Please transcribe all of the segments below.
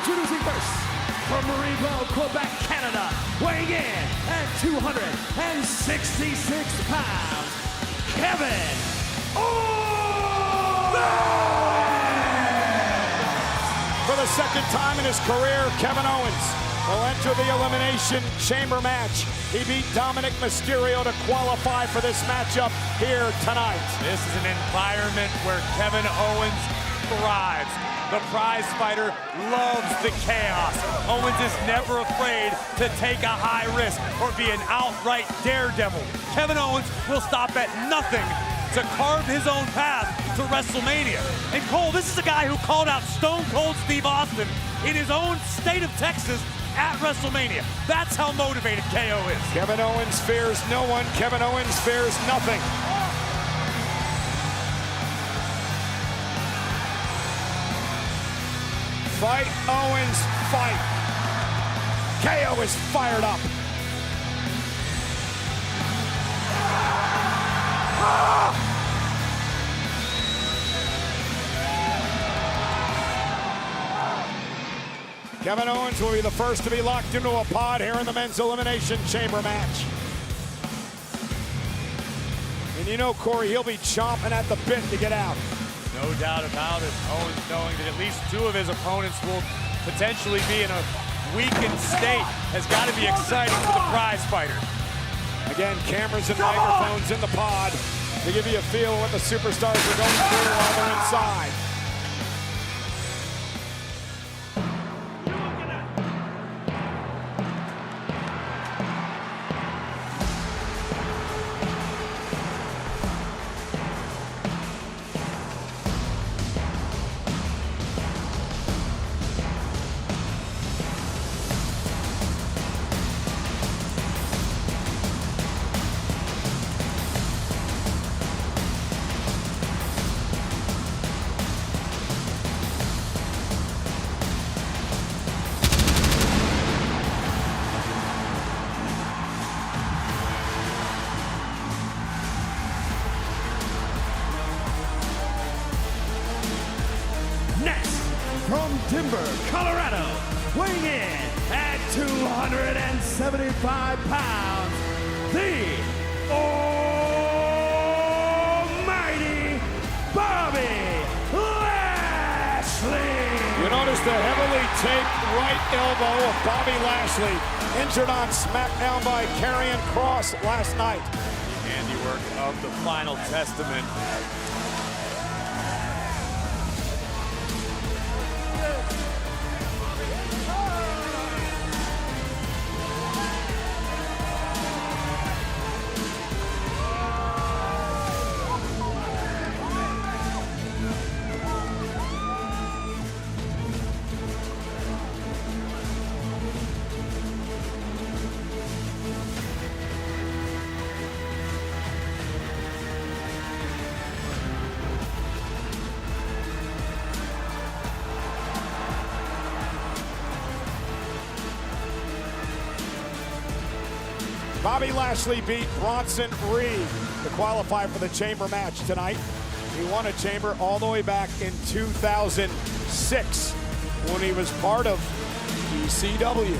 Introducing first, from Marieville, Quebec, Canada, weighing in at 266 pounds, Kevin Owens! For the second time in his career, Kevin Owens will enter the Elimination Chamber match. He beat Dominic Mysterio to qualify for this matchup here tonight. This is an environment where Kevin Owens thrives. The prize fighter loves the chaos. Owens is never afraid to take a high risk or be an outright daredevil. Kevin Owens will stop at nothing to carve his own path to WrestleMania. And Cole, this is a guy who called out Stone Cold Steve Austin in his own state of Texas at WrestleMania. That's how motivated KO is. Kevin Owens fears no one. Kevin Owens fears nothing. Fight, Owens, fight. KO is fired up. Kevin Owens will be the first to be locked into a pod here in the Men's Elimination Chamber match. And you know, Corey, he'll be chomping at the bit to get out. No doubt about it. Owens knowing that at least two of his opponents will potentially be in a weakened state has got to be exciting for the prize fighter. Again, cameras and microphones in the pod to give you a feel of what the superstars are going through while they're inside. Next, from Denver, Colorado, weighing in at 275 pounds, the almighty Bobby Lashley! You notice the heavily taped right elbow of Bobby Lashley, injured on SmackDown by Karrion Kross last night. The handiwork of the Final Testament. Bobby Lashley beat Bronson Reed to qualify for the Chamber match tonight. He won a Chamber all the way back in 2006 when he was part of ECW.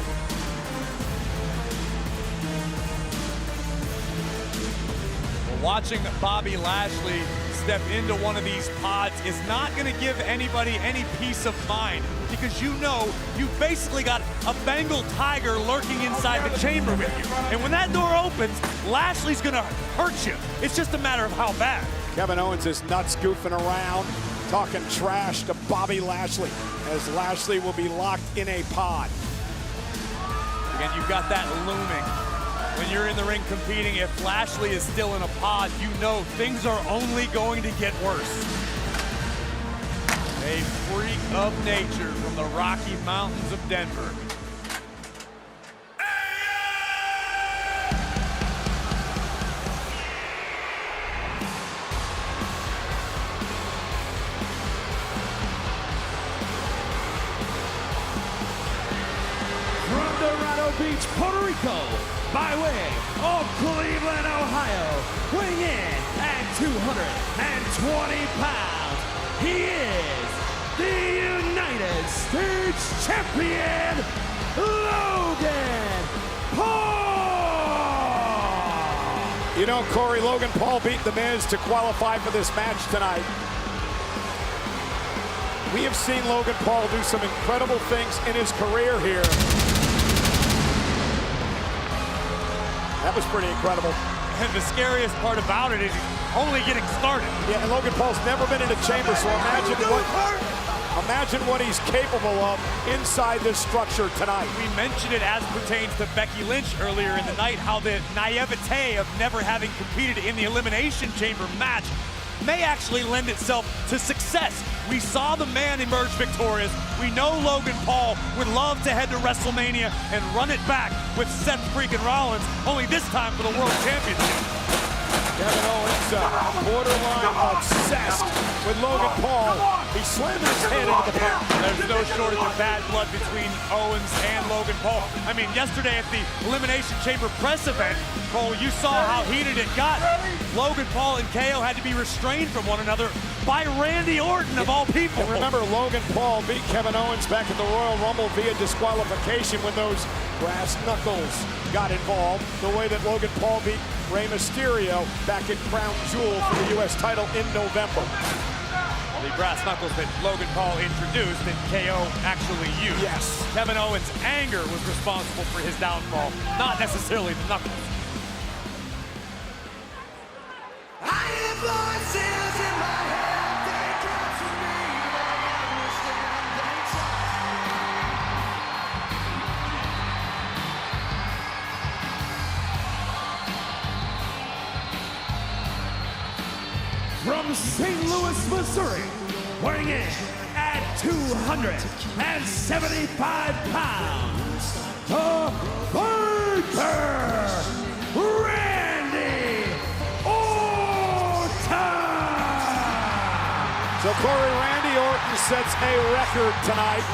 Well, watching Bobby Lashley step into one of these pods is not going to give anybody any peace of mind, because you know you've basically got a Bengal tiger lurking inside the chamber with you. And when that door opens, Lashley's going to hurt you. It's just a matter of how bad. Kevin Owens is nuts goofing around, talking trash to Bobby Lashley, as Lashley will be locked in a pod. Again, you've got that looming. When you're in the ring competing, if Lashley is still in a pod, you know things are only going to get worse. A freak of nature from the Rocky Mountains of Denver. From Dorado Beach, Puerto Rico, by way of Cleveland, Ohio, weighing in at 220 pounds, he is the United States Champion, Logan Paul! You know, Corey, Logan Paul beat The Miz to qualify for this match tonight. We have seen Logan Paul do some incredible things in his career here. That was pretty incredible. And the scariest part about it is he's only getting started. Yeah, and Logan Paul's never been in a chamber, so imagine what he's capable of inside this structure tonight. We mentioned it as pertains to Becky Lynch earlier in the night, how the naivete of never having competed in the Elimination Chamber match may actually lend itself to success. We saw the man emerge victorious. We know Logan Paul would love to head to WrestleMania and run it back with Seth freaking Rollins, only this time for the World Championship. Kevin Owens borderline obsessed with Logan Paul. He slammed his head into the pump. There's no shortage of bad blood between Owens and Logan Paul. I mean, yesterday at the Elimination Chamber press event, Cole, you saw how heated it got. Logan Paul and KO had to be restrained from one another by Randy Orton, of all people. And remember, Logan Paul beat Kevin Owens back at the Royal Rumble via disqualification when those brass knuckles got involved, the way that Logan Paul beat Rey Mysterio back at Crown Jewel for the U.S. title in November. The brass knuckles that Logan Paul introduced and KO actually used. Yes. Kevin Owens' anger was responsible for his downfall, not necessarily the knuckles. I have voices in my head, they come to me, but I understand they From St. Louis, Missouri, weighing in at 275 pounds, the Fighter, Randy Orton! So Corey, Randy Orton sets a record tonight.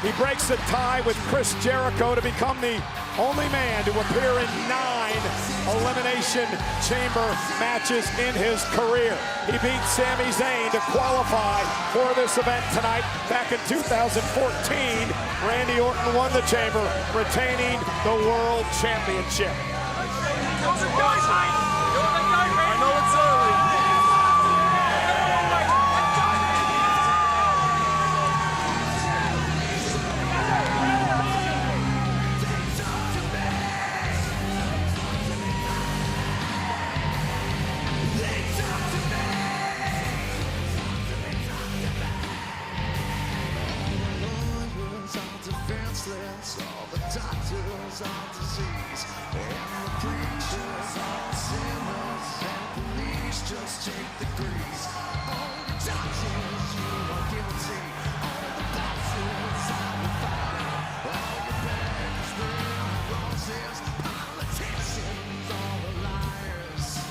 He breaks a tie with Chris Jericho to become the only man to appear in 9 Elimination Chamber matches in his career. He beat Sami Zayn to qualify for this event tonight. Back in 2014, Randy Orton won the Chamber, retaining the World Championship. I know it's early. all the doctors are disease, and the preachers are sinners, and police just take the grease. All the doctors, you are guilty. All the bosses are the fighter. All the beggars, the roses, politicians, all the liars.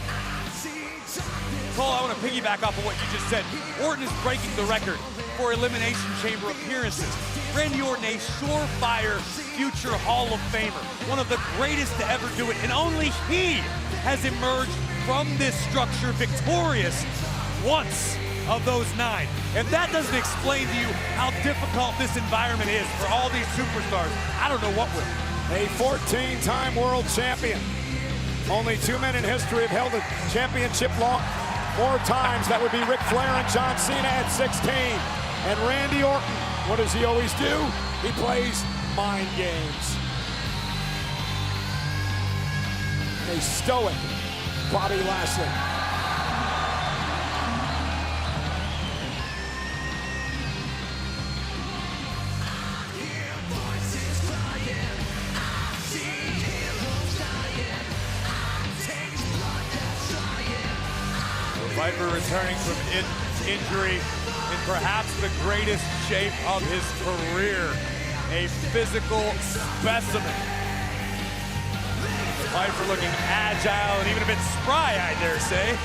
I see darkness. Cole, I want to piggyback off of what you just said. Orton is breaking the record for Elimination Chamber appearances. Randy Orton, a surefire future Hall of Famer, one of the greatest to ever do it, and only he has emerged from this structure victorious once of those 9. If that doesn't explain to you how difficult this environment is for all these superstars, I don't know what will. A 14-time world champion. Only 2 men in history have held a championship more times. That would be Ric Flair and John Cena at 16. And Randy Orton, what does he always do? He plays mind games. A stoic Bobby Lashley. Viper returning from injury in perhaps the greatest shape of his career. A physical specimen. Viper looking agile and even a bit spry, I dare say,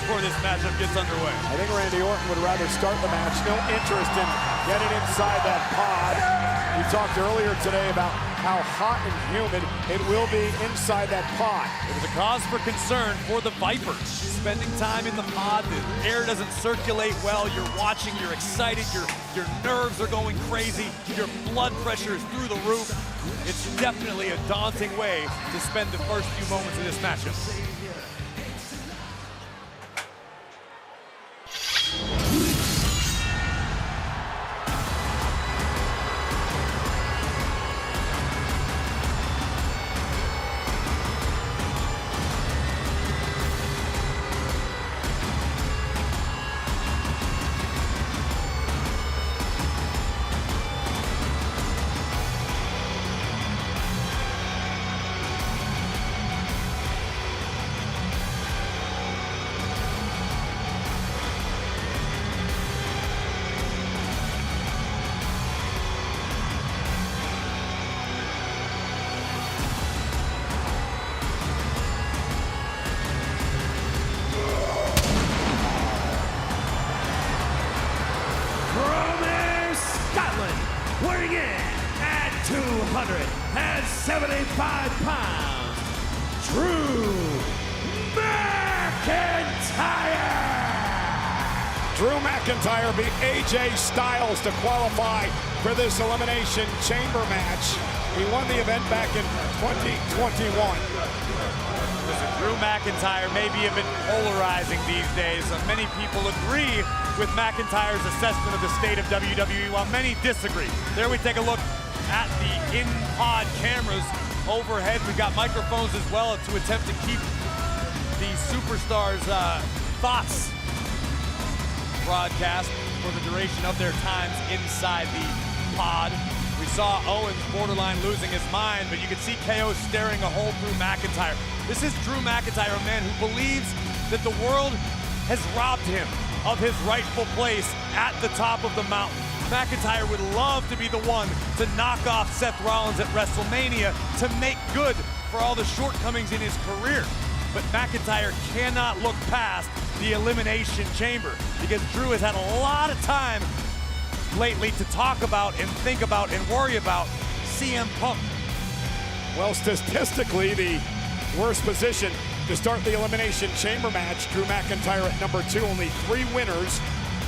before this matchup gets underway. I think Randy Orton would rather start the match. No interest in getting inside that pod. We talked earlier today about how hot and humid it will be inside that pod. It was a cause for concern for the Vipers. Spending time in the pod, the air doesn't circulate well. You're watching, you're excited, your nerves are going crazy, your blood pressure is through the roof. It's definitely a daunting way to spend the first few moments of this matchup. Weighing in at 275 pounds, Drew McIntyre! Drew McIntyre beat AJ Styles to qualify for this Elimination Chamber match. He won the event back in 2021. Listen, Drew McIntyre may be a bit polarizing these days. Many people agree with McIntyre's assessment of the state of WWE, while many disagree. There we take a look at the in-pod cameras overhead. We've got microphones as well to attempt to keep the superstars' thoughts broadcast for the duration of their times inside the pod. We saw Owens borderline losing his mind, but you can see KO staring a hole through McIntyre. This is Drew McIntyre, a man who believes that the world has robbed him of his rightful place at the top of the mountain. McIntyre would love to be the one to knock off Seth Rollins at WrestleMania to make good for all the shortcomings in his career. But McIntyre cannot look past the Elimination Chamber because Drew has had a lot of time lately to talk about and think about and worry about CM Punk. Well, statistically, the worst position to start the Elimination Chamber match, Drew McIntyre at number 2, only 3 winners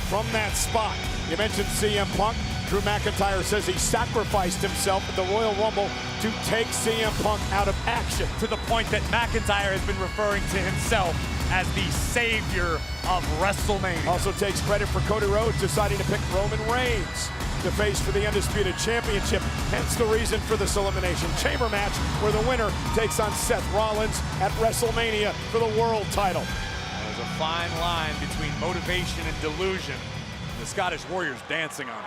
from that spot. You mentioned CM Punk. Drew McIntyre says he sacrificed himself at the Royal Rumble to take CM Punk out of action. To the point that McIntyre has been referring to himself as the savior of WrestleMania. Also takes credit for Cody Rhodes deciding to pick Roman Reigns to face for the Undisputed Championship, hence the reason for this Elimination Chamber match, where the winner takes on Seth Rollins at WrestleMania for the world title. There's a fine line between motivation and delusion. The Scottish Warriors dancing on it.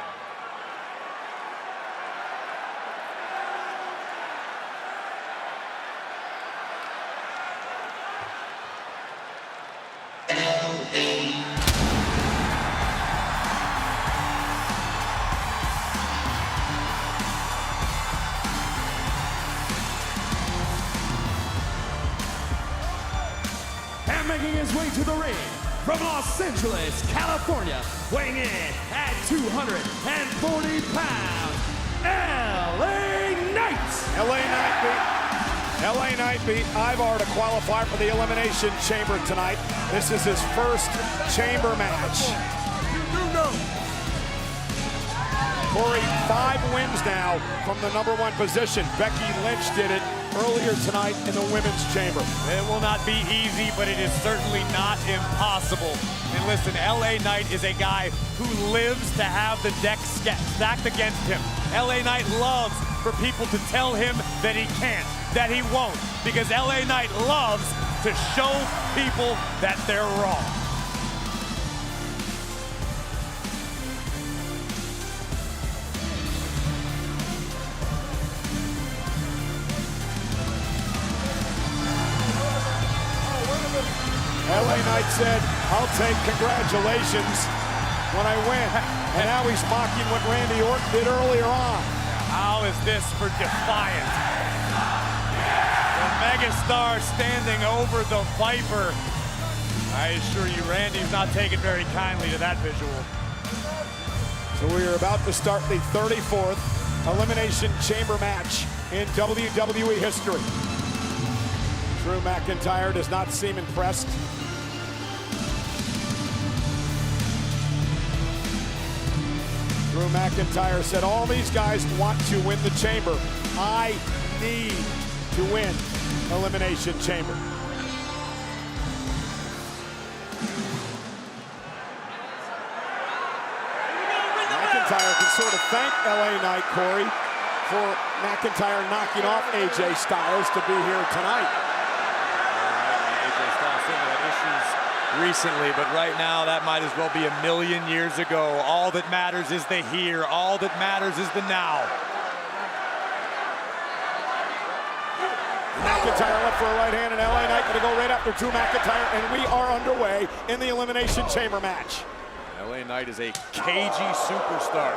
And making his way to the ring from Los Angeles, California, weighing in at 240 pounds, LA Knight! LA Knight beat Ivar to qualify for the Elimination Chamber tonight. This is his first Chamber match. Corey, 5 wins now from the number 1 position. Becky Lynch did it earlier tonight in the Women's Chamber. It will not be easy, but it is certainly not impossible. And listen, LA Knight is a guy who lives to have the deck stacked against him. LA Knight loves for people to tell him that he can't, that he won't, because LA Knight loves to show people that they're wrong. LA Knight said, "I'll take congratulations when I win." And now he's mocking what Randy Orton did earlier on. How is this for defiant? The megastar standing over the Viper. I assure you, Randy's not taking very kindly to that visual. So we are about to start the 34th Elimination Chamber match in WWE history. Drew McIntyre does not seem impressed. Drew McIntyre said, all these guys want to win the Chamber. I need to win Elimination Chamber. McIntyre can sort of thank LA Knight, Corey, for McIntyre knocking off AJ Styles to be here tonight. AJ Styles certainly had issues recently, but right now that might as well be a million years ago. All that matters is the here. All that matters is the now. McIntyre left for a right hand, and LA Knight going to go right after Drew McIntyre, and we are underway in the Elimination Chamber match. LA Knight is a cagey superstar.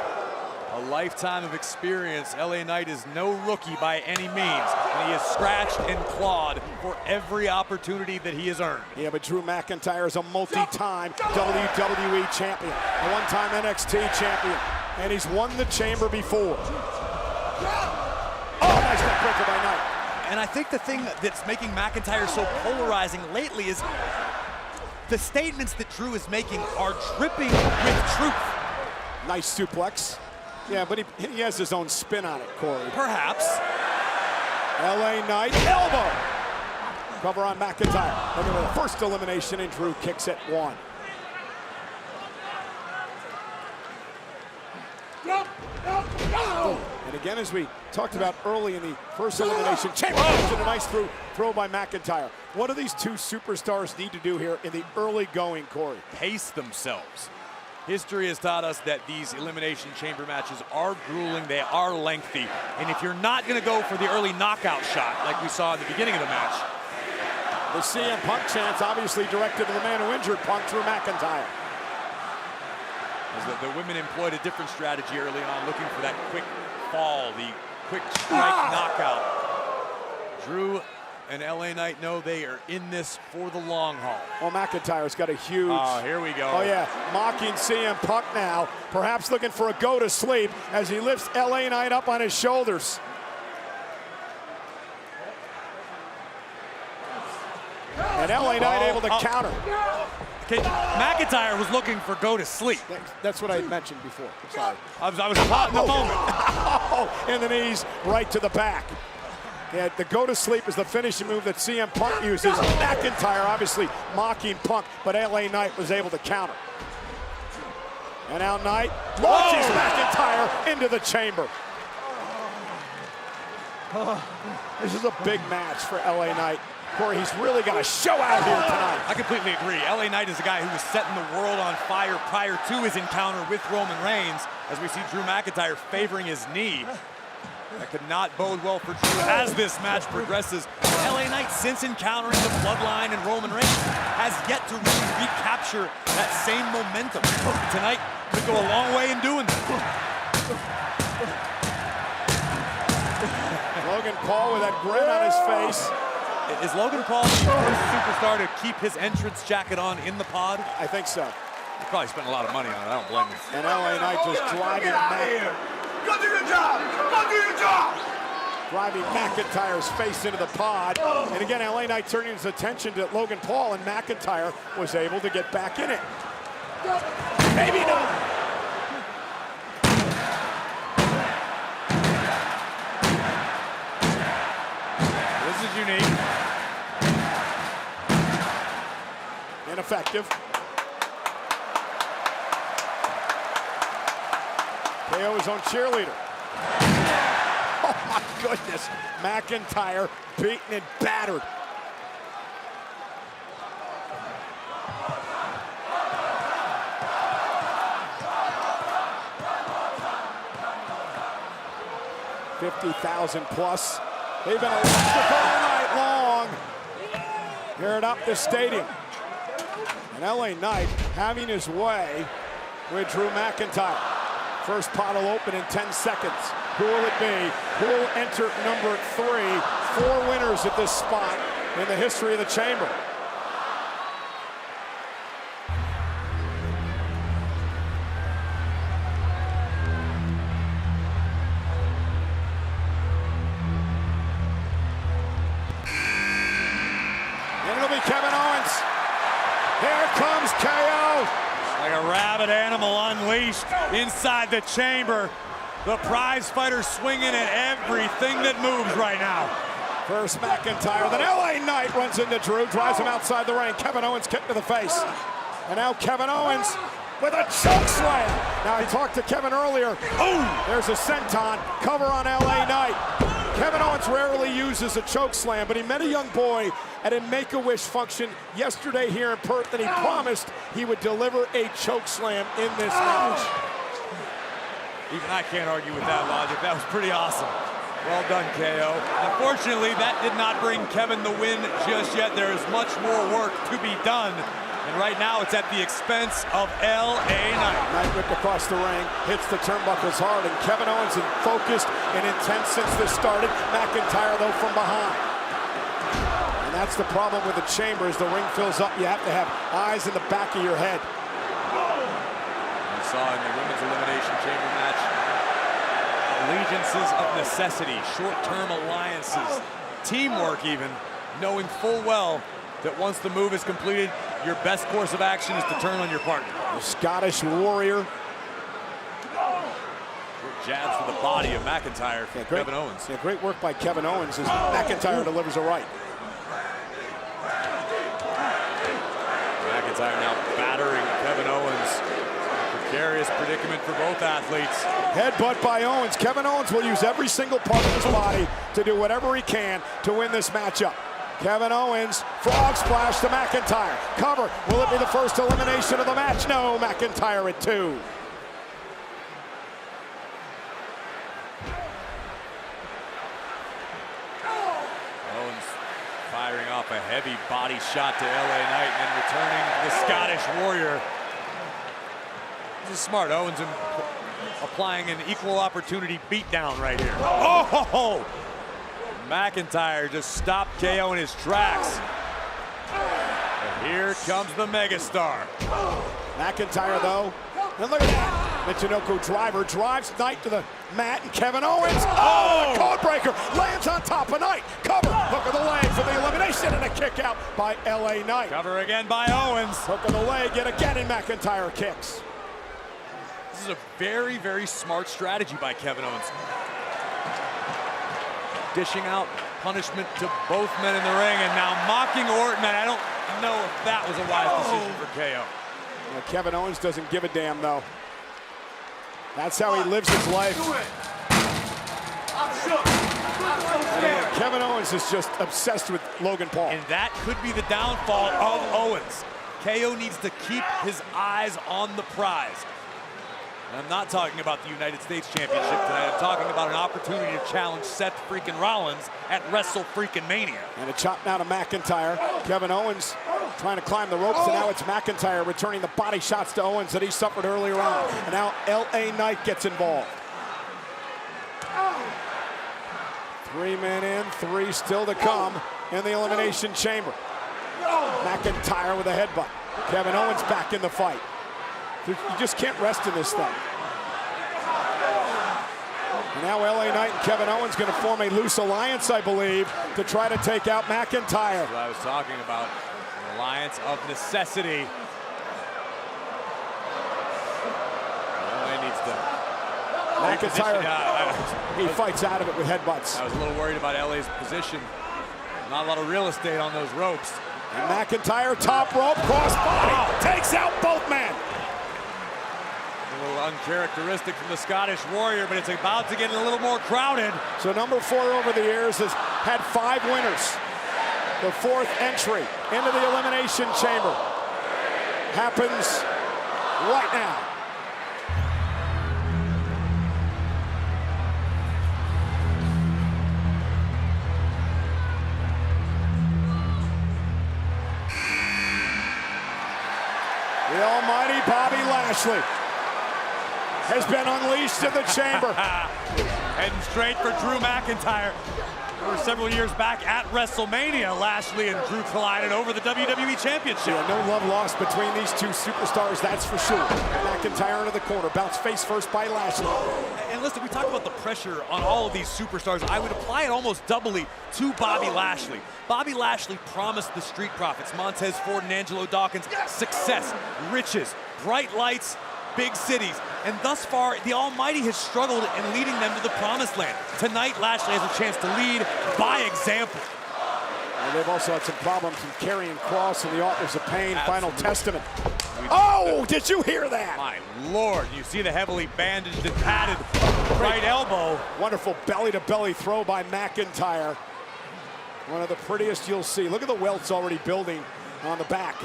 A lifetime of experience. LA Knight is no rookie by any means, and he has scratched and clawed for every opportunity that he has earned. Yeah, but Drew McIntyre is a multi-time WWE champion, a one-time NXT champion, and he's won the Chamber before. Oh, nice neckbreaker by Knight. And I think the thing that's making McIntyre so polarizing lately is the statements that Drew is making are dripping with truth. Nice suplex. Yeah, but he has his own spin on it, Corey. Perhaps. LA Knight, elbow. Cover on McIntyre. Looking for the first elimination, and Drew kicks at 1. And again, as we talked about early in the first elimination, Chamber a nice throw by McIntyre. What do these two superstars need to do here in the early going, Corey? Pace themselves. History has taught us that these Elimination Chamber matches are grueling, they are lengthy, and if you're not going to go for the early knockout shot like we saw at the beginning of the match. The CM Punk chants obviously directed to the man who injured Punk, Drew McIntyre. As the women employed a different strategy early on, looking for that quick fall, the quick strike knockout. Drew and LA Knight know they are in this for the long haul. Well, McIntyre's got a huge... Oh, here we go. Oh, yeah. Mocking CM Punk now. Perhaps looking for a go to sleep as he lifts LA Knight up on his shoulders. And LA Knight able to counter. Okay, McIntyre was looking for go to sleep. That's what I mentioned before. Sorry. I was caught in the moment. Oh, and the knees right to the back. Yeah, the go to sleep is the finishing move that CM Punk uses. McIntyre obviously mocking Punk, but LA Knight was able to counter. And now Knight launches McIntyre into the Chamber. This is a big match for LA Knight. Corey, he's really got a show out here tonight. I completely agree. LA Knight is a guy who was setting the world on fire prior to his encounter with Roman Reigns, as we see Drew McIntyre favoring his knee. That could not bode well for Drew as this match progresses. LA Knight, since encountering the Bloodline and Roman Reigns, has yet to really recapture that same momentum. Tonight could go a long way in doing that. Logan Paul with that grin on his face. Is Logan Paul the first superstar to keep his entrance jacket on in the pod? I think so. He probably spent a lot of money on it. I don't blame him. And LA Knight just driving Go do your job! Go do your job! driving McIntyre's face into the pod. And again, LA Knight turning his attention to Logan Paul, and McIntyre was able to get back in it. Maybe not. This is unique. Ineffective. KO his own cheerleader. Oh my goodness. McIntyre beaten and battered. $50,000 plus. They've been electric all night long here at Optus Stadium. And LA Knight having his way with Drew McIntyre. First pot will open in 10 seconds. Who will it be? Who will enter number 3? 4 winners at this spot in the history of the Chamber. a rabid animal unleashed inside the chamber. The prize fighter swinging at everything that moves right now. First McIntyre, then LA Knight runs into Drew, drives him outside the ring. Kevin Owens kick to the face. And now Kevin Owens with a choke slam. Now I talked to Kevin earlier. Oh, there's a senton, cover on LA Knight. Kevin Owens rarely uses a choke slam, but he met a young boy at a Make-A-Wish function yesterday here in Perth, and he promised he would deliver a choke slam in this match. Even I can't argue with that logic. That was pretty awesome. Well done, KO. Unfortunately, that did not bring Kevin the win just yet. There is much more work to be done. And right now, it's at the expense of LA Knight. Knight ripped across the ring, hits the turnbuckles hard, and Kevin Owens is focused and intense since this started. McIntyre, though, from behind. And that's the problem with the chamber. As the ring fills up, you have to have eyes in the back of your head. We saw in the women's elimination chamber match allegiances of necessity, short-term alliances, teamwork even, knowing full well that once the move is completed, your best course of action is to turn on your partner. The Scottish Warrior. Jabs to the body of McIntyre from Kevin Owens. Yeah, great work by Kevin Owens as McIntyre delivers a right. McIntyre now battering Kevin Owens. Precarious predicament for both athletes. Headbutt by Owens. Kevin Owens will use every single part of his body to do whatever he can to win this matchup. Kevin Owens, frog splash to McIntyre. Cover. Will it be the first elimination of the match? No, McIntyre at 2. Owens firing off a heavy body shot to LA Knight and then returning the Scottish Warrior. This is smart. Owens applying an equal opportunity beatdown right here. Oh! McIntyre just stopped KO in his tracks. And here comes the megastar. McIntyre, though, and look at that. Michinoku driver drives Knight to the mat, and Kevin Owens, the code breaker, lands on top of Knight. Cover, hook of the leg for the elimination, and a kick out by LA Knight. Cover again by Owens. Hook of the leg, yet again, and McIntyre kicks. This is a very, very smart strategy by Kevin Owens. Dishing out punishment to both men in the ring, and now mocking Orton, and I don't know if that was a wise decision for KO. Well, Kevin Owens doesn't give a damn, though. That's how he lives his life. And Kevin Owens is just obsessed with Logan Paul. And that could be the downfall of Owens. KO needs to keep his eyes on the prize. And I'm not talking about the United States Championship tonight. I'm talking about an opportunity to challenge Seth freaking Rollins at Wrestle freaking Mania. And a chop now to McIntyre. Kevin Owens trying to climb the ropes, and now it's McIntyre returning the body shots to Owens that he suffered earlier on. And now LA Knight gets involved. 3 men in, 3 still to come in the Elimination Chamber. McIntyre with a headbutt. Kevin Owens back in the fight. You just can't rest in this thing. And now LA Knight and Kevin Owens going to form a loose alliance, I believe, to try to take out McIntyre. That's what I was talking about. An alliance of necessity. LA needs to... McIntyre, he fights out of it with headbutts. I was a little worried about LA's position. Not a lot of real estate on those ropes. And McIntyre, top rope, cross body, takes out both men. A little uncharacteristic from the Scottish Warrior, but it's about to get a little more crowded. So number 4 over the years has had 5 winners. The 4th entry into the Elimination Chamber happens right now. The almighty Bobby Lashley has been unleashed in the chamber. Heading straight for Drew McIntyre. Over several years back at WrestleMania, Lashley and Drew collided over the WWE Championship. Yeah, no love lost between these two superstars, that's for sure. McIntyre into the corner, bounced face first by Lashley. And And listen, we talk about the pressure on all of these superstars. I would apply it almost doubly to Bobby Lashley. Bobby Lashley promised the Street Profits, Montez Ford and Angelo Dawkins, success, riches, bright lights, big cities. And thus far, the Almighty has struggled in leading them to the promised land. Tonight, Lashley has a chance to lead by example. And they've also had some problems in carrying Cross and the Authors of Pain, Final Absolutely. Testament. Oh, did you hear that? My Lord, you see the heavily bandaged and padded right elbow. Wonderful belly-to-belly throw by McIntyre. One of the prettiest you'll see. Look at the welts already building on the back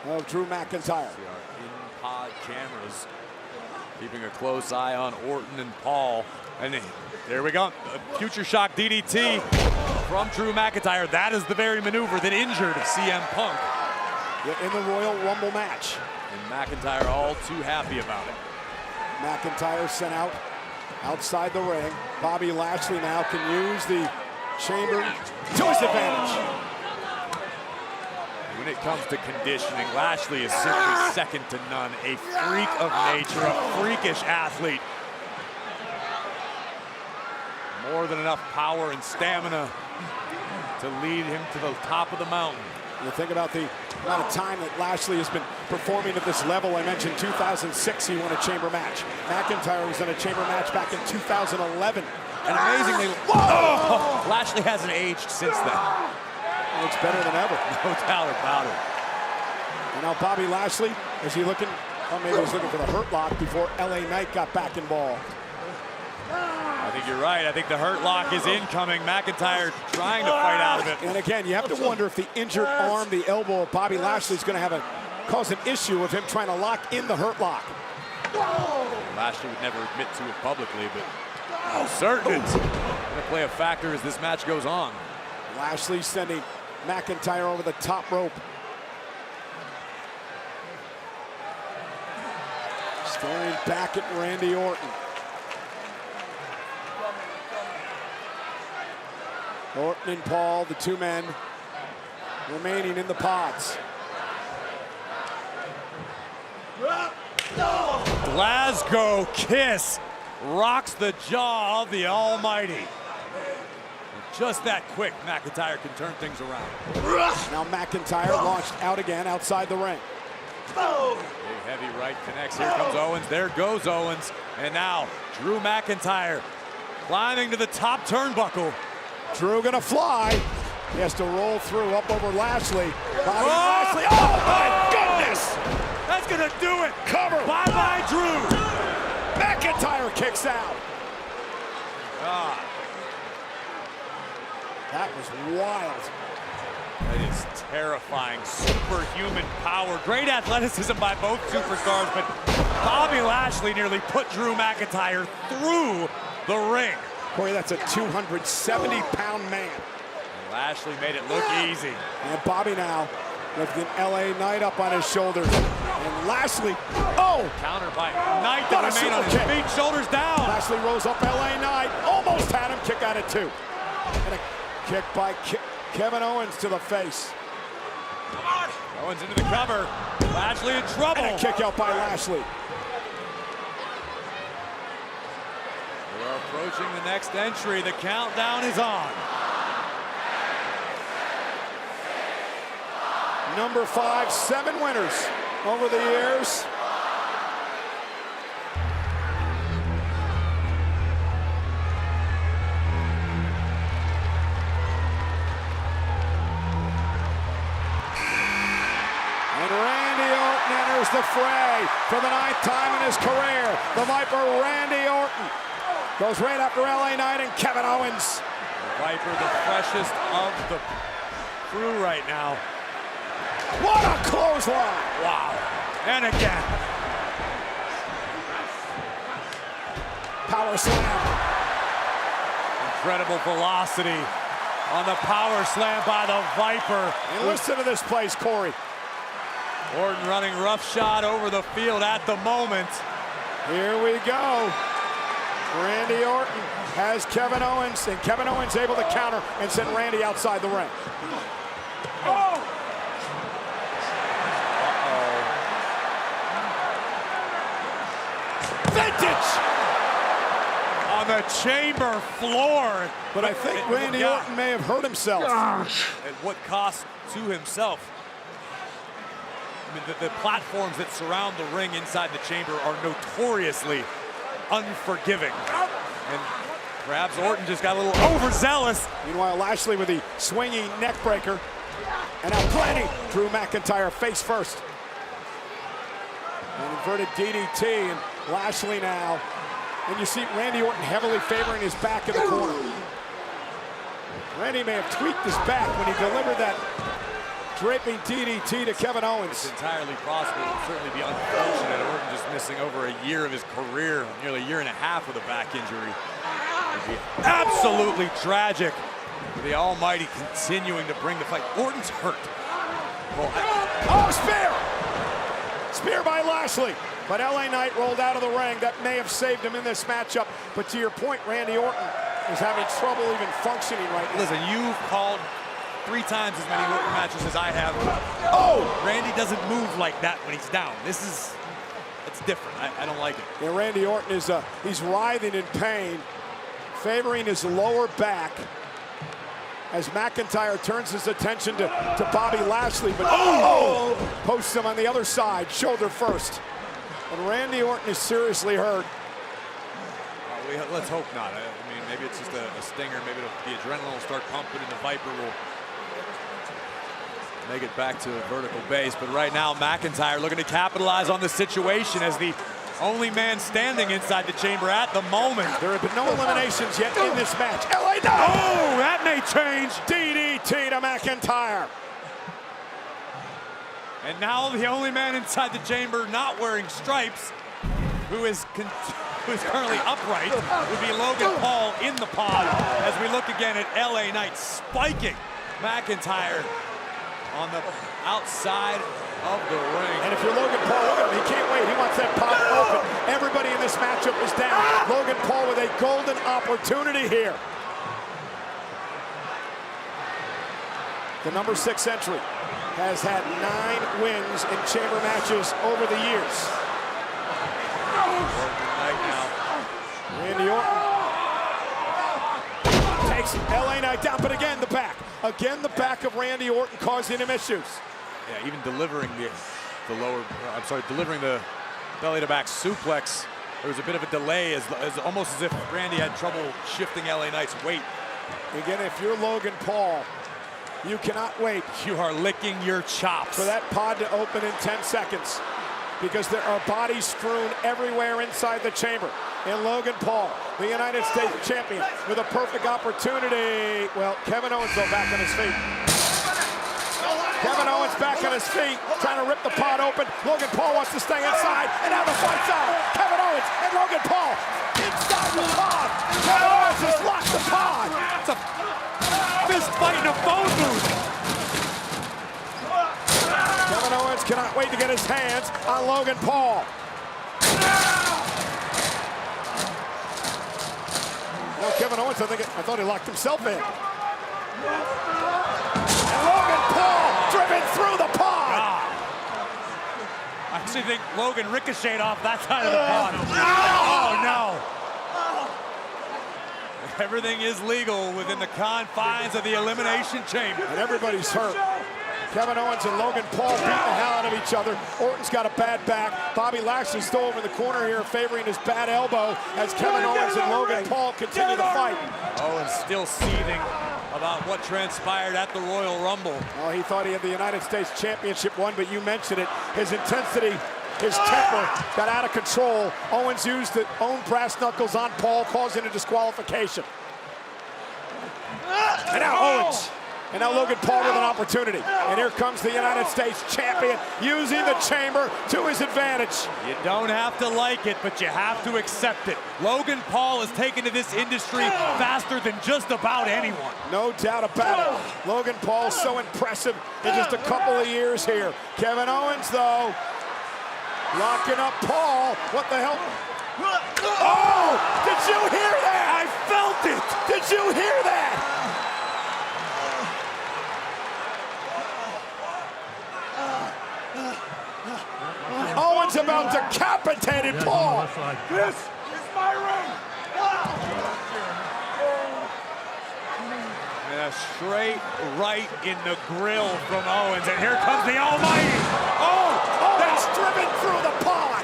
of Drew McIntyre. See our in-pod cameras keeping a close eye on Orton and Paul. And there we go, a future shock DDT from Drew McIntyre. That is the very maneuver that injured CM Punk. In the Royal Rumble match. And McIntyre all too happy about it. McIntyre sent out outside the ring. Bobby Lashley now can use the chamber to his advantage. When it comes to conditioning, Lashley is simply second to none. A freak of nature, a freakish athlete. More than enough power and stamina to lead him to the top of the mountain. You think about the amount of time that Lashley has been performing at this level. I mentioned 2006 he won a chamber match. McIntyre was in a chamber match back in 2011. And amazingly, Lashley hasn't aged since then. Looks better than ever. No doubt about it. And now Bobby Lashley, is he looking, well, maybe he was looking for the Hurt Lock before LA Knight got back involved. I think you're right. I think the Hurt Lock is incoming. McIntyre trying to fight out of it. And again, you have to wonder if the injured arm, the elbow of Bobby Lashley is going to cause an issue of him trying to lock in the Hurt Lock. Lashley would never admit to it publicly, but certain it's going to play a factor as this match goes on. Lashley sending McIntyre over the top rope. Staring back at Randy Orton. Orton and Paul, the two men remaining in the pods. Glasgow Kiss rocks the jaw of the Almighty. Just that quick, McIntyre can turn things around. Now McIntyre launched out again outside the ring. Big heavy right connects. Here comes Owens. There goes Owens. And now Drew McIntyre climbing to the top turnbuckle. Drew gonna fly. He has to roll through up over Lashley. Bobby Lashley. Oh my goodness! That's gonna do it. Cover. Bye-bye, Drew. McIntyre kicks out. God, That was wild. that is terrifying. Superhuman power. Great athleticism by both superstars, but Bobby Lashley nearly put Drew McIntyre through the ring. Corey, that's a 270-pound man. And Lashley made it look easy. And Bobby now with an LA Knight up on his shoulders. And Lashley, oh! Counter by Knight What to a remain on his super kick. feet, shoulders down. Lashley rolls up LA Knight, almost had him, kick out at two. And a kick by Kevin Owens to the face. Owens into the cover. Lashley in trouble. And a kick out by Lashley. We're approaching the next entry. The countdown is on. Number 5, 7 winners over the years. And Randy Orton enters the fray for the 9th time in his career. The Viper, Randy Orton, goes right after LA Knight and Kevin Owens. Viper, the freshest of the crew right now. What a clothesline! Wow. And again. Power slam. Incredible velocity on the power slam by the Viper. And listen to this place, Corey. Orton running roughshod over the field at the moment. Here we go. Randy Orton has Kevin Owens, and Kevin Owens able to counter and send Randy outside the ring. Vintage! on the chamber floor. But I think Randy Orton may have hurt himself. At what cost to himself? I mean, the platforms that surround the ring inside the chamber are notoriously unforgiving. And perhaps Orton just got a little overzealous. Meanwhile, Lashley with the swinging neck breaker. And now planning Drew McIntyre face first. An inverted DDT, and Lashley now. And you see Randy Orton heavily favoring his back in the corner. Randy may have tweaked his back when he delivered that draping DDT to Kevin Owens. It's entirely possible. It would certainly be unfortunate. Orton just missing over a year of his career, nearly a year and a half with a back injury. It would be absolutely tragic. The Almighty continuing to bring the fight. Orton's hurt. Well, oh, spear! Spear by Lashley. But LA Knight rolled out of the ring. That may have saved him in this matchup. But to your point, Randy Orton is having trouble even functioning right now. listen, you've called 3 times as many Orton matches as I have. Oh! Randy doesn't move like that when he's down. It's different. I don't like it. Yeah, Randy Orton is he's writhing in pain, favoring his lower back as McIntyre turns his attention to Bobby Lashley, but posts him on the other side, shoulder first. And Randy Orton is seriously hurt. Let's hope not. I mean, maybe it's just a stinger. Maybe the adrenaline will start pumping and the Viper will make it back to a vertical base. But right now, McIntyre looking to capitalize on the situation as the only man standing inside the chamber at the moment. There have been no eliminations yet in this match. LA Knight! Oh, that may change. DDT to McIntyre. And now the only man inside the chamber not wearing stripes, who is currently upright, would be Logan Paul in the pod as we look again at LA Knight spiking McIntyre on the outside of the ring. And if you're Logan Paul, look at him, he can't wait. He wants that pod open. Everybody in this matchup is down. Logan Paul with a golden opportunity here. The number 6 entry has had 9 wins in chamber matches over the years. Randy Orton takes LA Knight down, but again the back. Again the back of Randy Orton causing him issues. Yeah, even delivering delivering the belly to back suplex, there was a bit of a delay, as almost as if Randy had trouble shifting LA Knight's weight. Again, if you're Logan Paul, you cannot wait. You are licking your chops For that pod to open in 10 seconds, because there are bodies strewn everywhere inside the chamber. And Logan Paul, the United States champion, with a perfect opportunity. Well, Kevin Owens though back on his feet. Kevin Owens back on his feet, trying to rip the pod open. Logan Paul wants to stay inside, and now the fight's on. Kevin Owens and Logan Paul inside the pod. Kevin Owens has locked the pod. It's a fist fight in a phone booth. Kevin Owens cannot wait to get his hands on Logan Paul. Well, Kevin Owens, I thought he locked himself in. And Logan Paul driven through the pod. I actually think Logan ricocheted off that side of the pod. Oh, no. Everything is legal within the confines of the Elimination Chamber. And everybody's hurt. Kevin Owens and Logan Paul beating the hell out of each other. Orton's got a bad back. Bobby Lashley's still over in the corner here, favoring his bad elbow as Kevin Owens and Logan Paul continue to fight. Owens still seething about what transpired at the Royal Rumble. Oh, he thought he had the United States Championship won, but you mentioned it. His intensity, his temper got out of control. Owens used his own brass knuckles on Paul, causing a disqualification. And now Owens. And now Logan Paul with an opportunity. And here comes the United States champion using the chamber to his advantage. You don't have to like it, but you have to accept it. Logan Paul is taken to this industry faster than just about anyone. No doubt about it. Logan Paul so impressive in just a couple of years here. Kevin Owens, though, locking up Paul. What the hell? Oh! Did you hear that? I felt it! Did you hear that? Owens about decapitated Paul. This is my ring. a straight right in the grill from Owens, and here comes the Almighty. Oh, That's driven through the pod.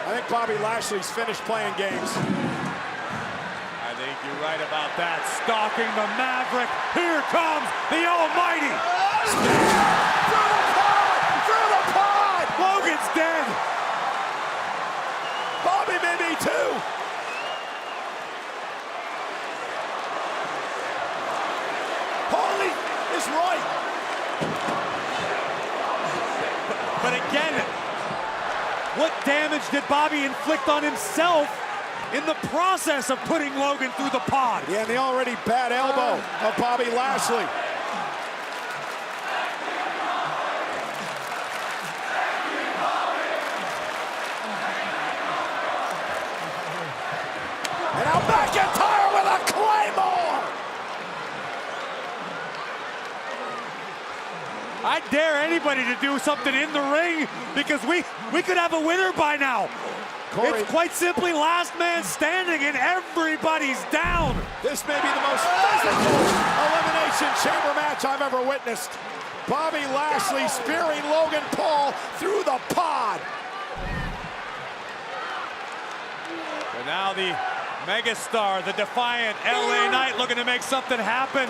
I think Bobby Lashley's finished playing games. I think you're right about that. Stalking the Maverick. Here comes the Almighty. Through the pod! Through the pod! Logan's dead. Bobby may be too. Holy is right. But again, what damage did Bobby inflict on himself in the process of putting Logan through the pod? Yeah, and the already bad elbow of Bobby Lashley. And now McIntyre with a Claymore! I dare anybody to do something in the ring because we could have a winner by now. Corey, It's quite simply last man standing and everybody's down. this may be the most physical elimination chamber match I've ever witnessed. Bobby Lashley spearing Logan Paul through the pod. And now the megastar, the defiant LA Knight looking to make something happen.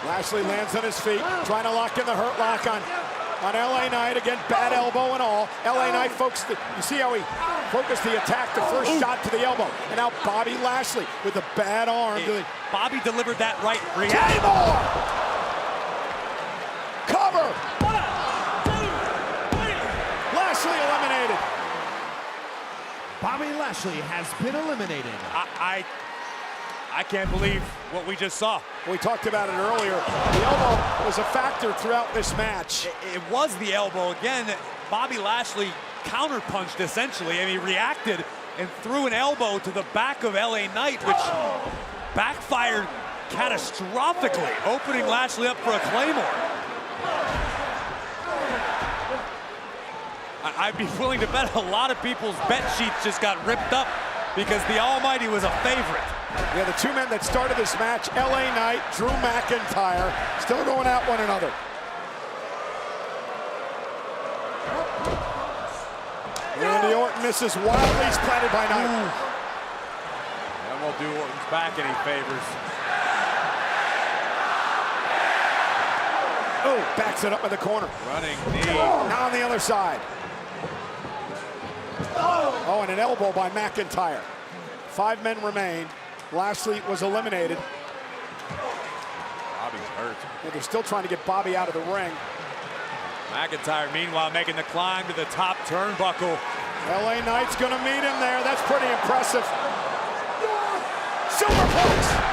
Lashley lands on his feet, trying to lock in the hurt lock on LA Knight. Again, bad elbow and all. LA Knight focused, you see how he focused the attack, the first shot to the elbow. And now Bobby Lashley with a bad arm. Bobby delivered that right Claymore! Cover! Lashley eliminated. Bobby Lashley has been eliminated. I can't believe what we just saw. We talked about it earlier. The elbow was a factor throughout this match. It was the elbow again. Bobby Lashley counterpunched essentially, and he reacted and threw an elbow to the back of LA Knight, which backfired catastrophically, opening Lashley up for a Claymore. I'd be willing to bet a lot of people's bet sheets just got ripped up because the Almighty was a favorite. Yeah, the two men that started this match, LA Knight, Drew McIntyre, still going at one another. Randy Orton misses wildly planted by Knight. That won't do Orton's back any favors. Oh, backs it up in the corner. Running knee. Now on the other side. Oh, and an elbow by McIntyre. 5 men remain. Lashley was eliminated. Bobby's hurt. Yeah, they're still trying to get Bobby out of the ring. McIntyre, meanwhile, making the climb to the top turnbuckle. LA Knight's gonna meet him there. That's pretty impressive. Superplex!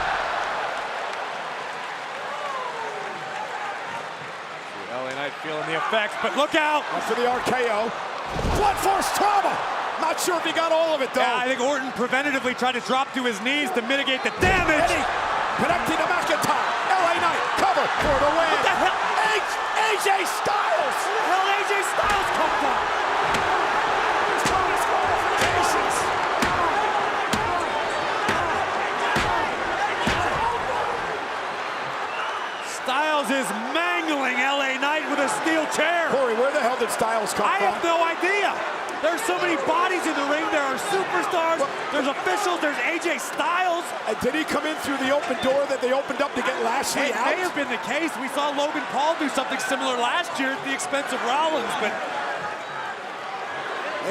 LA Knight feeling the effects, but look out! After the RKO. Blood force trauma! Not sure if he got all of it, though. Yeah, I think Orton preventatively tried to drop to his knees to mitigate the damage. Eddie connecting to McIntyre. LA Knight cover for the win. What the hell? AJ Styles! Where the hell did AJ Styles come from? Styles is mangling LA Knight with a steel chair. Corey, where the hell did Styles come I from? have no idea. There's so many bodies in the ring. There are superstars, there's officials, there's AJ Styles. Did he come in through the open door that they opened up to get Lashley It out? may have been the case. We saw Logan Paul do something similar last year at the expense of Rollins, but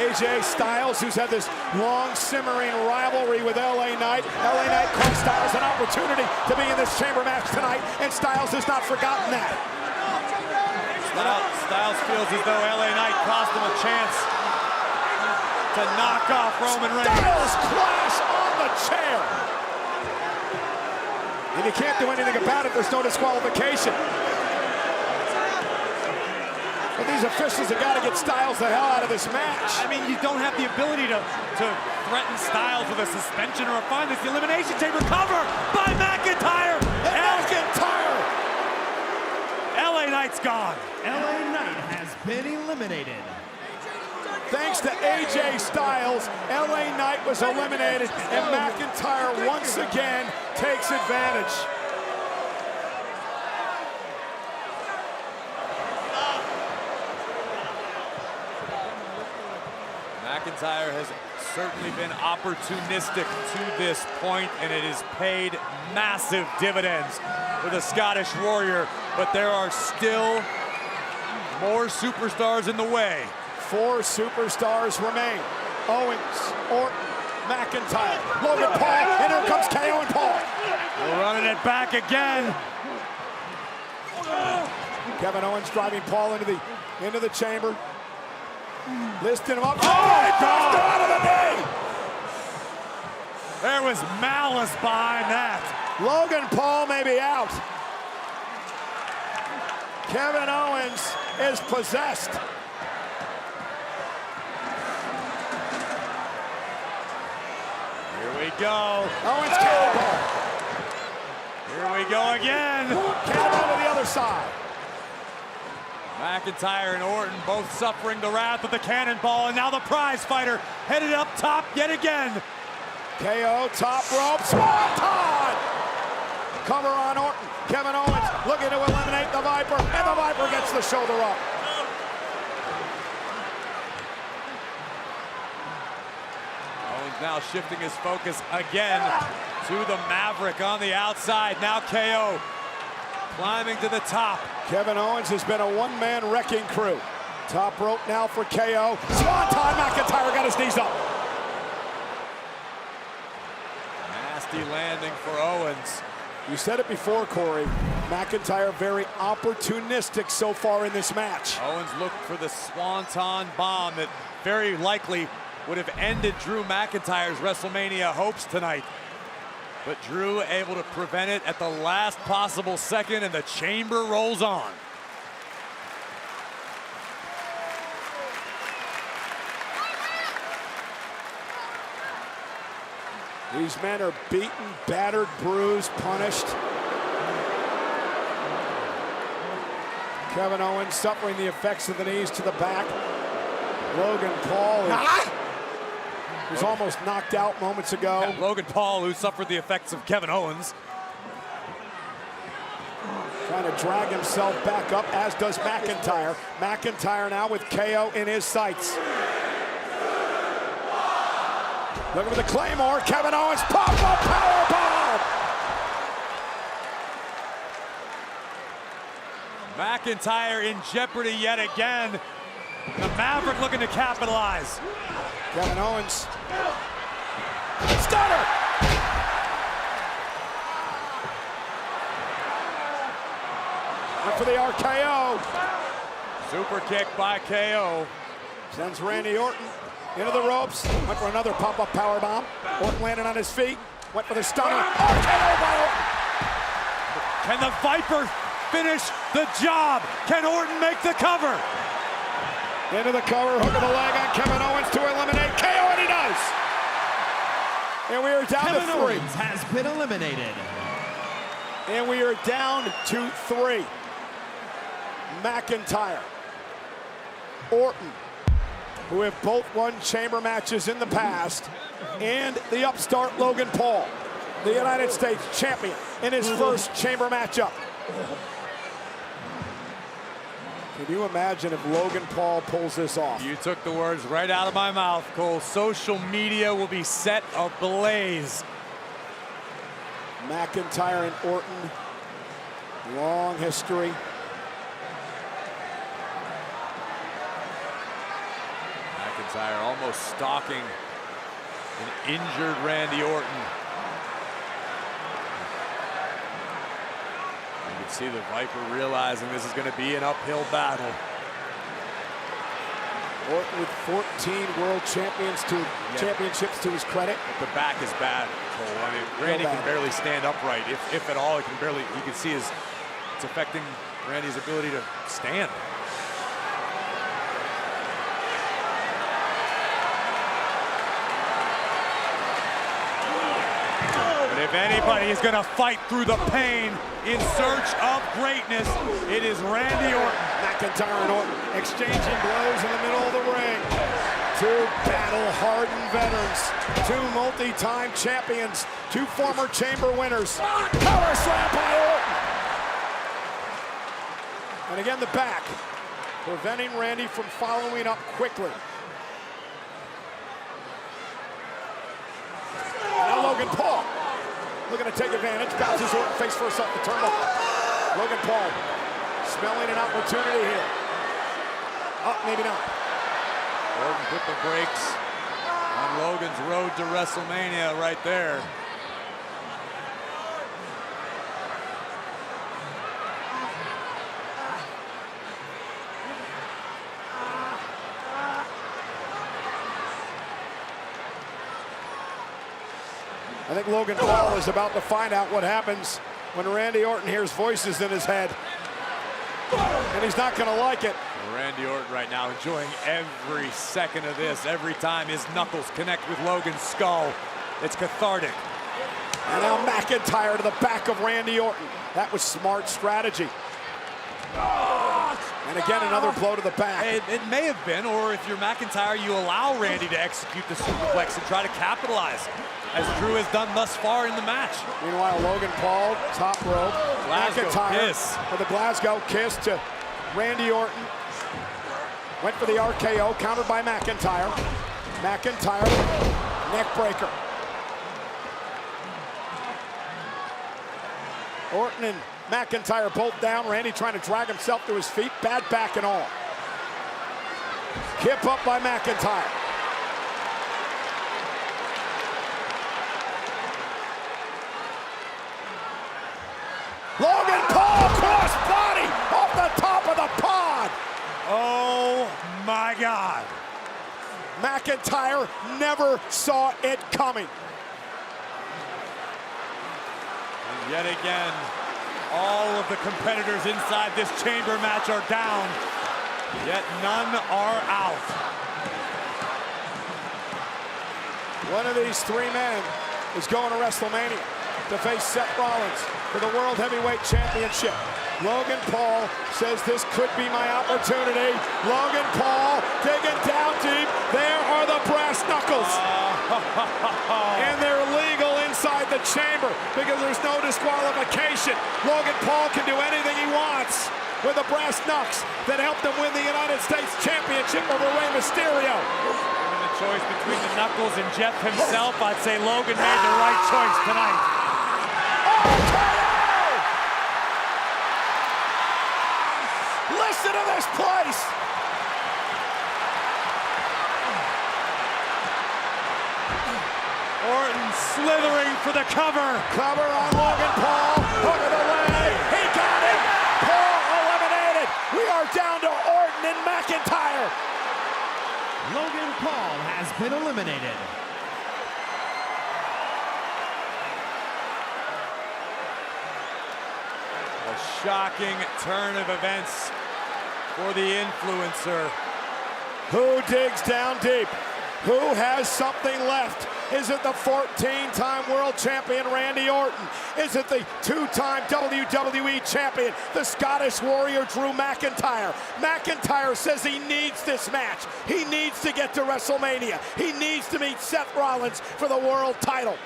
AJ Styles, who's had this long simmering rivalry with LA Knight. LA Knight cost Styles an opportunity to be in this chamber match tonight, and Styles has not forgotten that. Styles feels as though LA Knight cost him a chance to knock off Roman Reigns. Styles clash on the chair. And you can't do anything about it. There's no disqualification. But these officials have got to get Styles the hell out of this match. I mean, you don't have the ability to threaten Styles with a suspension or a fine. It's the Elimination Chamber cover by McIntyre. McIntyre. LA Knight's gone. LA Knight has been eliminated. Thanks to AJ Styles, LA Knight was eliminated, and McIntyre once once again takes advantage. McIntyre has certainly been opportunistic to this point, and it has paid massive dividends for the Scottish Warrior, but there are still more superstars in the way. 4 superstars remain. Owens, Orton, McIntyre, Logan Paul, and here comes KO and Paul. We're running it back again. Kevin Owens driving Paul into the chamber. Lifting him up. Oh, out of the knee. There was malice behind that. Logan Paul may be out. Kevin Owens is possessed. Here we go. Owens cannonball. Here we go again. Cannonball to the other side. McIntyre and Orton both suffering the wrath of the cannonball, and now the prize fighter headed up top yet again. KO, top rope, swanton! Cover on Orton. Kevin Owens looking to eliminate the Viper, and the Viper gets the shoulder up. Owens now shifting his focus again to the Maverick on the outside. Now KO climbing to the top. Kevin Owens has been a one-man wrecking crew. Top rope now for KO. Swanton, McIntyre got his knees up. Nasty landing for Owens. You said it before, Corey. McIntyre very opportunistic so far in this match. Owens looked for the Swanton bomb that very likely would have ended Drew McIntyre's WrestleMania hopes tonight. But Drew able to prevent it at the last possible second, and the chamber rolls on. These men are beaten, battered, bruised, punished. Kevin Owens suffering the effects of the knees to the back. Logan Paul was almost knocked out moments ago. Yeah, Logan Paul, who suffered the effects of Kevin Owens. Trying to drag himself back up, as does McIntyre. McIntyre now with KO in his sights. Looking for the Claymore. Kevin Owens, pop-up powerbomb! McIntyre in jeopardy yet again. The Maverick looking to capitalize. Kevin Owens. Stunner! Up for the RKO. Super kick by KO. Sends Randy Orton into the ropes. Went for another pop-up powerbomb. Orton landed on his feet. Went for the stunner. RKO by Orton. Can the Viper finish the job? Can Orton make the cover? Into the cover, hook of the leg on Kevin Owens to eliminate KO, and he does. And we are down Kevin to 3. Owens has been eliminated. And we are down to 3. McIntyre, Orton, who have both won chamber matches in the past, and the upstart Logan Paul, the United States champion in his first chamber matchup. Can you imagine if Logan Paul pulls this off? You took the words right out of my mouth, Cole. Social media will be set ablaze. McIntyre and Orton, long history. McIntyre almost stalking an injured Randy Orton. You can see the Viper realizing this is going to be an uphill battle. Orton with 14 world championships to his credit. But the back is bad, Cole. I mean, Randy can barely stand upright. If at all, he can barely. You can see it's affecting Randy's ability to stand. If anybody is going to fight through the pain in search of greatness, it is Randy Orton. McIntyre and Orton exchanging blows in the middle of the ring. Two battle-hardened veterans, two multi-time champions, two former chamber winners. Power slam by Orton. And again, the back, preventing Randy from following up quickly. Now Logan Paul looking to take advantage, bounces Orton face first off the turnbuckle. Logan Paul smelling an opportunity here. Oh, maybe not. Orton put the brakes on Logan's road to WrestleMania right there. I think Logan Paul is about to find out what happens when Randy Orton hears voices in his head. And he's not going to like it. Randy Orton right now enjoying every second of this. Every time his knuckles connect with Logan's skull, it's cathartic. And now McIntyre to the back of Randy Orton. That was smart strategy. And again, another blow to the back. It may have been, or if you're McIntyre, you allow Randy to execute the superplex and try to capitalize, as Drew has done thus far in the match. Meanwhile, Logan Paul, top rope. Glasgow McIntyre kiss. with a Glasgow kiss to Randy Orton. Went for the RKO, countered by McIntyre. McIntyre, neck breaker. Orton and McIntyre both down. Randy trying to drag himself to his feet, bad back and all. Kip up by McIntyre. Logan Paul cross body off the top of the pod. Oh my God. McIntyre never saw it coming. And yet again, all of the competitors inside this chamber match are down, yet none are out. One of these three men is going to WrestleMania to face Seth Rollins for the World Heavyweight Championship. Logan Paul says this could be my opportunity. Logan Paul digging down deep. There are the brass knuckles. And they're legal inside the chamber because there's no disqualification. Logan Paul can do anything he wants with the brass knucks that helped him win the United States Championship over Rey Mysterio. Given the choice between the Knuckles and Jeff himself, I'd say Logan made the right choice tonight. Listen to this place. Orton slithering for the cover. Cover on Logan Paul. Hook of the leg. He got it. Paul eliminated. We are down to Orton and McIntyre. Logan Paul has been eliminated. A shocking turn of events for the influencer. Who digs down deep? Who has something left? Is it the 14-time world champion Randy Orton? Is it the two-time WWE champion, the Scottish Warrior Drew McIntyre? McIntyre says he needs this match. He needs to get to WrestleMania. He needs to meet Seth Rollins for the world title.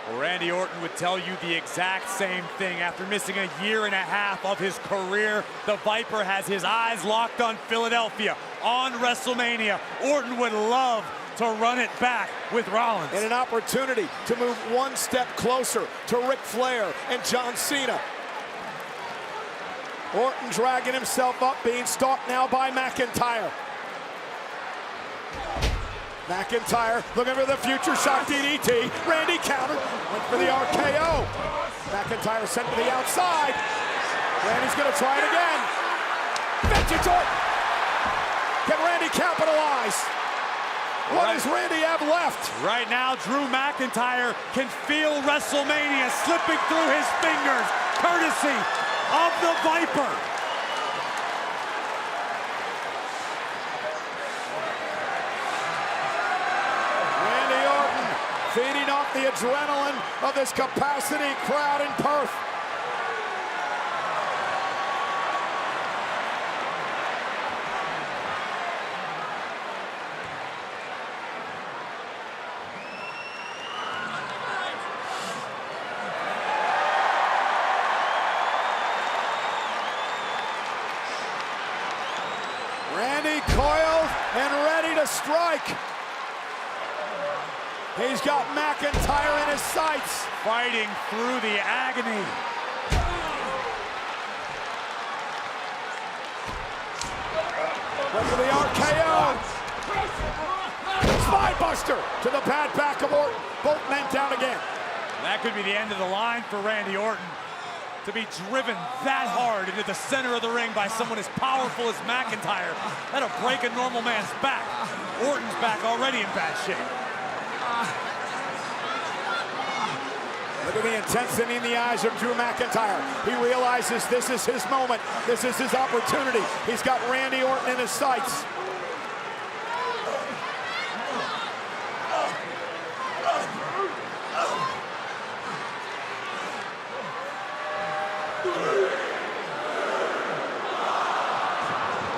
Well, Randy Orton would tell you the exact same thing. After missing a year and a half of his career, the Viper has his eyes locked on Philadelphia, on WrestleMania. Orton would love to run it back with Rollins. And an opportunity to move one step closer to Ric Flair and John Cena. Orton dragging himself up, being stalked now by McIntyre. McIntyre looking for the future shock DDT. Randy countered, went for the RKO. McIntyre sent to the outside. Randy's gonna try it again. Vintage Orton. Can Randy capitalize? What does Randy have left? Right now, Drew McIntyre can feel WrestleMania slipping through his fingers, courtesy of the Viper. Randy Orton feeding off the adrenaline of this capacity crowd in Perth. a strike. He's got McIntyre in his sights. Fighting through the agony. Look at the RKO. Spinebuster to the pad back of Orton. Both men down again. That could be the end of the line for Randy Orton. To be driven that hard into the center of the ring by someone as powerful as McIntyre, that'll break a normal man's back. Orton's back already in bad shape. Look at the intensity in the eyes of Drew McIntyre. He realizes this is his moment. This is his opportunity. He's got Randy Orton in his sights.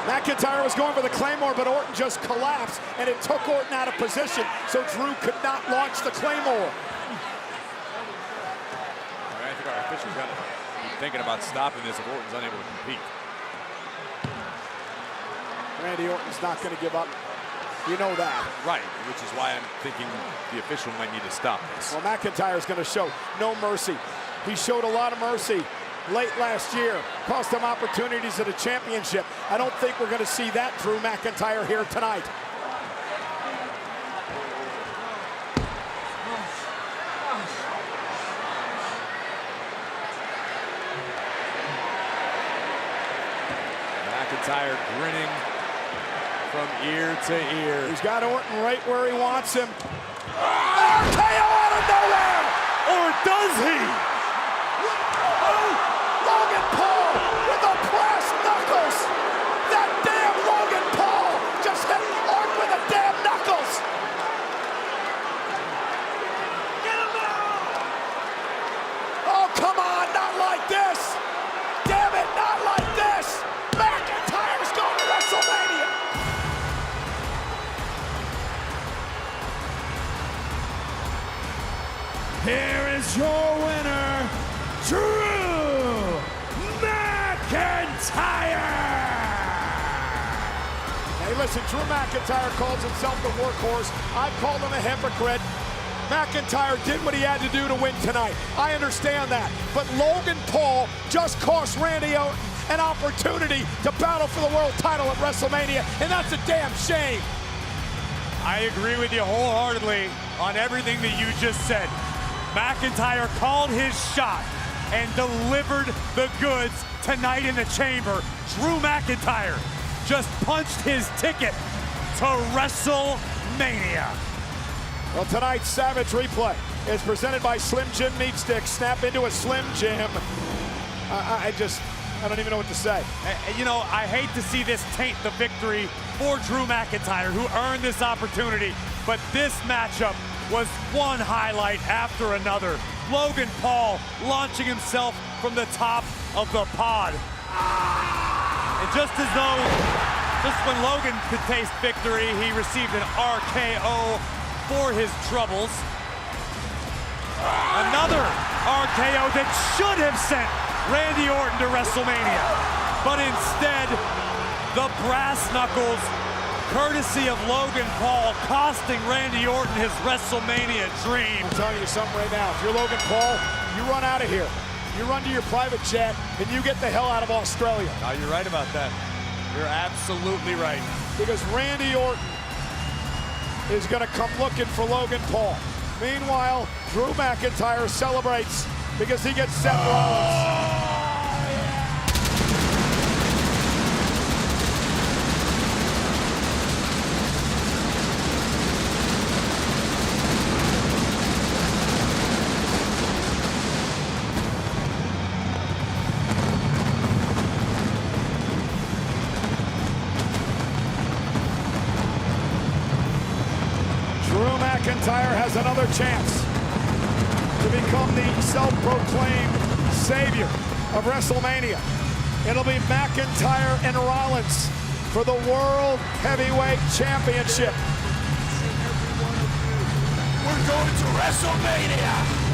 McIntyre was going for the Claymore, but Orton just collapsed, and it took Orton out of position, so Drew could not launch the Claymore. I think our officials got to be thinking about stopping this if Orton's unable to compete. Randy Orton's not going to give up. You know that. Right, which is why I'm thinking the official might need to stop this. Well, McIntyre's going to show no mercy. He showed a lot of mercy late last year. Cost him opportunities at a championship. I don't think we're going to see that Drew McIntyre here tonight. McIntyre grinning from ear to ear. He's got Orton right where he wants him. RKO out of nowhere! Or does he? Logan Paul with the brass knuckles! That damn Logan Paul just hit Orton with the damn knuckles! Get him out! Oh, come on, not like this! Damn it, not like this! McIntyre's going to WrestleMania! Here is your winner, Drew McIntyre! Hey, listen, Drew McIntyre calls himself the workhorse. I've called him a hypocrite. McIntyre did what he had to do to win tonight. I understand that. But Logan Paul just cost Randy Orton an opportunity to battle for the world title at WrestleMania, and that's a damn shame. I agree with you wholeheartedly on everything that you just said. McIntyre called his shot and delivered the goods tonight in the chamber. Drew McIntyre just punched his ticket to WrestleMania. Well, tonight's Savage Replay is presented by Slim Jim Meat Sticks. Snap into a Slim Jim. I don't even know what to say. You know, I hate to see this taint the victory for Drew McIntyre, who earned this opportunity, but this matchup was one highlight after another. Logan Paul launching himself from the top of the pod. And just when Logan could taste victory, he received an RKO for his troubles. Another RKO that should have sent Randy Orton to WrestleMania. But instead, the brass knuckles, courtesy of Logan Paul, costing Randy Orton his WrestleMania dream. I'm telling you something right now. If you're Logan Paul, you run out of here. You run to your private jet, and you get the hell out of Australia. No, you're right about that. You're absolutely right. Because Randy Orton is going to come looking for Logan Paul. Meanwhile, Drew McIntyre celebrates because he gets Seth Rollins. Drew McIntyre has another chance to become the self-proclaimed savior of WrestleMania. It'll be McIntyre and Rollins for the World Heavyweight Championship. We're going to WrestleMania!